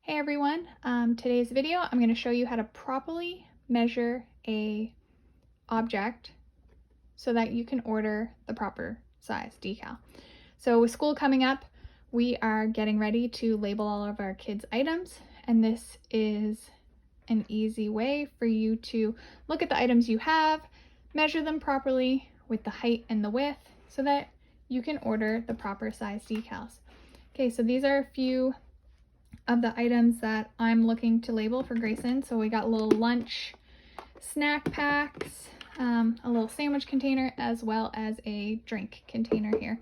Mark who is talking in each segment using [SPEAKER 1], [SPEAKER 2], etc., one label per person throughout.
[SPEAKER 1] Hey everyone, today's video I'm going to show you how to properly measure a object so that you can order the proper size decal. So with school coming up, we are getting ready to label all of our kids' items, and this is an easy way for you to look at the items you have, measure them properly with the height and the width so that you can order the proper size decals. Okay, so these are a few of the items that I'm looking to label for Grayson. So we got little lunch snack packs, a little sandwich container, as well as a drink container here.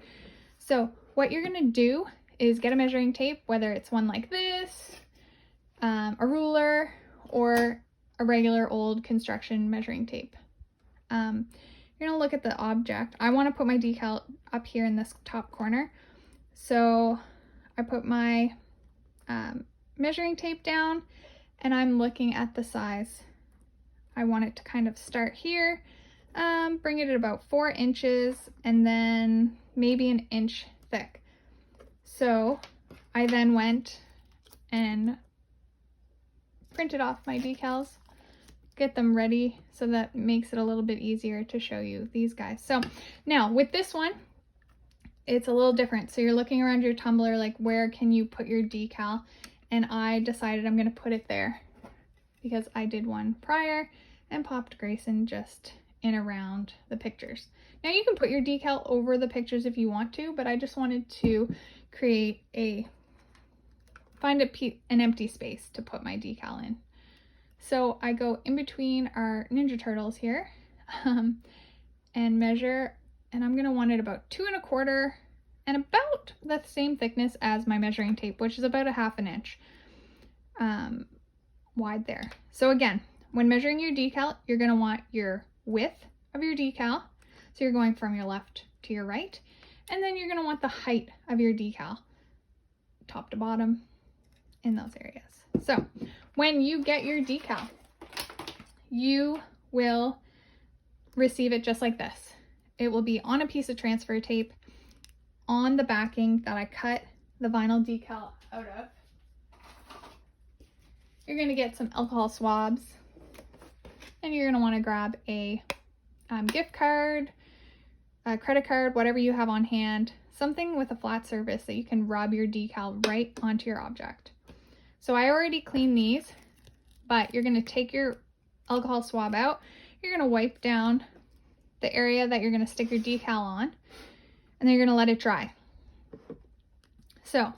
[SPEAKER 1] So what you're gonna do is get a measuring tape, whether it's one like this, a ruler, or a regular old construction measuring tape. You're gonna look at the object. I wanna put my decal up here in this top corner. So I put my measuring tape down and I'm looking at the size. I want it to kind of start here, bring it at about 4 inches and then maybe an inch thick. So I then went and printed off my decals, get them ready so that makes it a little bit easier to show you these guys. So now with this one, it's a little different. So you're looking around your tumbler, like where can you put your decal? And I decided I'm gonna put it there because I did one prior and popped Grayson just in around the pictures. Now you can put your decal over the pictures if you want to, but I just wanted to create find an empty space to put my decal in. So I go in between our Ninja Turtles here and measure, and I'm gonna want it about 2 1/4 and about the same thickness as my measuring tape, which is about 1/2 inch wide there. So again, when measuring your decal, you're gonna want your width of your decal. So you're going from your left to your right, and then you're gonna want the height of your decal, top to bottom in those areas. So when you get your decal, you will receive it just like this. It will be on a piece of transfer tape on the backing that I cut the vinyl decal out of. You're going to get some alcohol swabs, and you're going to want to grab a gift card, a credit card, whatever you have on hand, something with a flat surface that you can rub your decal right onto your object. So I already cleaned these, but you're going to take your alcohol swab out. You're going to wipe down the area that you're going to stick your decal on, and then you're going to let it dry. So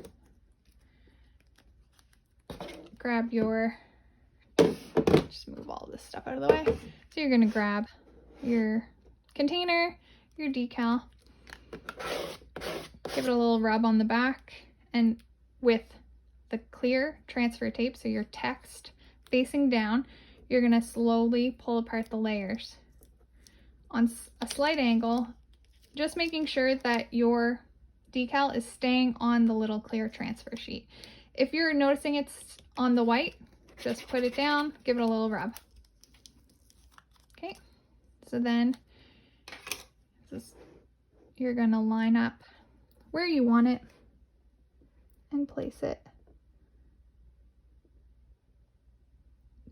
[SPEAKER 1] grab just move all this stuff out of the way. So you're going to grab your container, your decal, give it a little rub on the back, and with the clear transfer tape, so your text facing down, you're going to slowly pull apart the layers on a slight angle, just making sure that your decal is staying on the little clear transfer sheet. If you're noticing it's on the white, just put it down, give it a little rub. Okay, so then you're going to line up where you want it and place it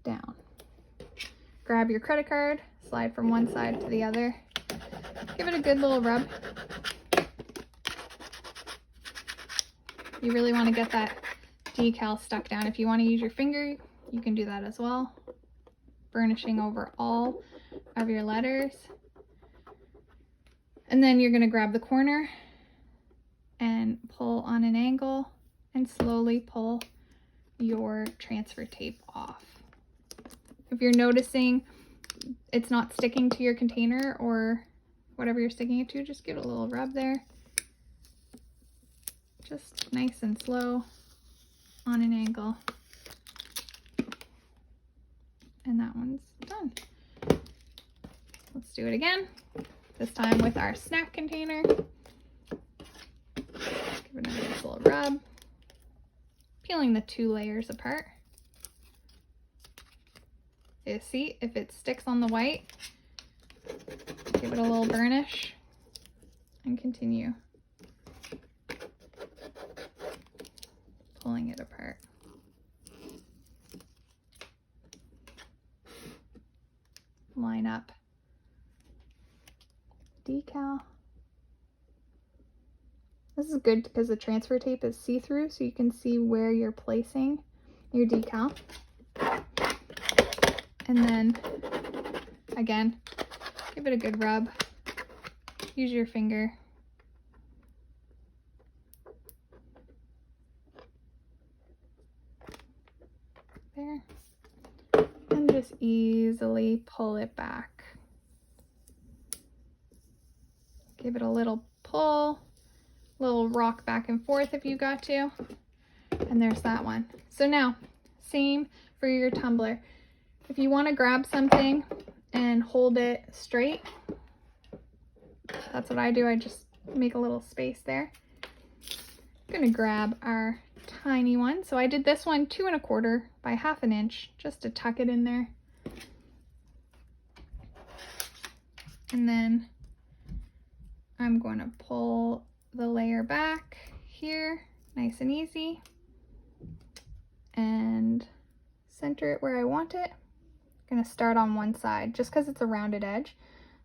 [SPEAKER 1] down. Grab your credit card, slide from one side to the other, give it a good little rub. You really want to get that decal stuck down. If you want to use your finger, you can do that as well. Burnishing over all of your letters. And then you're going to grab the corner and pull on an angle and slowly pull your transfer tape off. If you're noticing it's not sticking to your container or whatever you're sticking it to, just give it a little rub there. Just nice and slow on an angle. And that one's done. Let's do it again, this time with our snack container. Give it a nice little rub, peeling the 2 layers apart. You see, if it sticks on the white, give it a little burnish and continue pulling it apart. line up decal. This is good because the transfer tape is see-through, so you can see where you're placing your decal. And then, again, give it a good rub. Use your finger. There. And just easily pull it back. Give it a little pull, little rock back and forth if you got to. And there's that one. So now, same for your tumbler. If you want to grab something and hold it straight, that's what I do. I just make a little space there. I'm gonna grab our tiny one. So I did this one 2 1/4 by 1/2 inch just to tuck it in there. And then I'm going to pull the layer back here, nice and easy, and center it where I want it. I'm going to start on one side just because it's a rounded edge.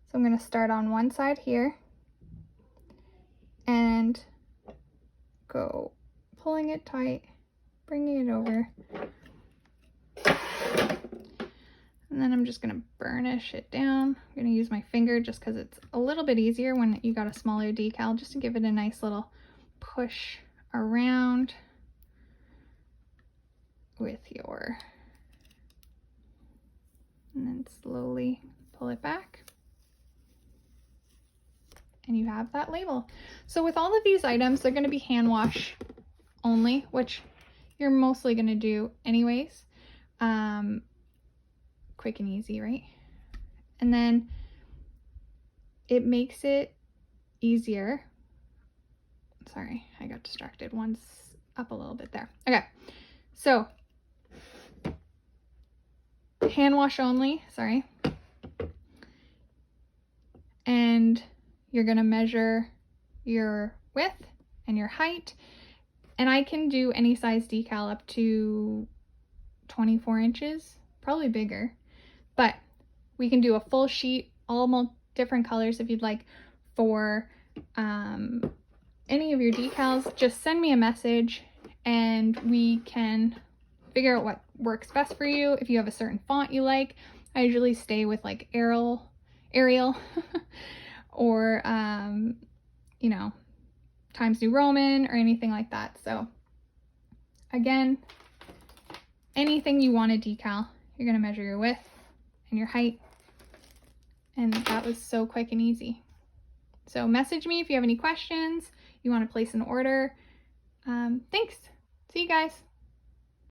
[SPEAKER 1] So I'm going to start on one side here and go pulling it tight, bringing it over. And then I'm just going to burnish it down. I'm going to use my finger just because it's a little bit easier when you got a smaller decal, just to give it a nice little push around with your, and then slowly pull it back. And you have that label. So with all of these items, they're going to be hand wash only, which you're mostly going to do anyways. Quick and easy, right? And then it makes it easier. Sorry, I got distracted. One's up a little bit there. Okay, so hand wash only, sorry. And you're gonna measure your width and your height. And I can do any size decal up to 24 inches, probably bigger. But we can do a full sheet, all different colors if you'd like, for any of your decals. Just send me a message and we can figure out what works best for you. If you have a certain font you like, I usually stay with like Arial or you know, Times New Roman or anything like that. So again, anything you want to decal, you're going to measure your width and your height. And that was so quick and easy. So message me if you have any questions, you want to place an order. Thanks. See you guys.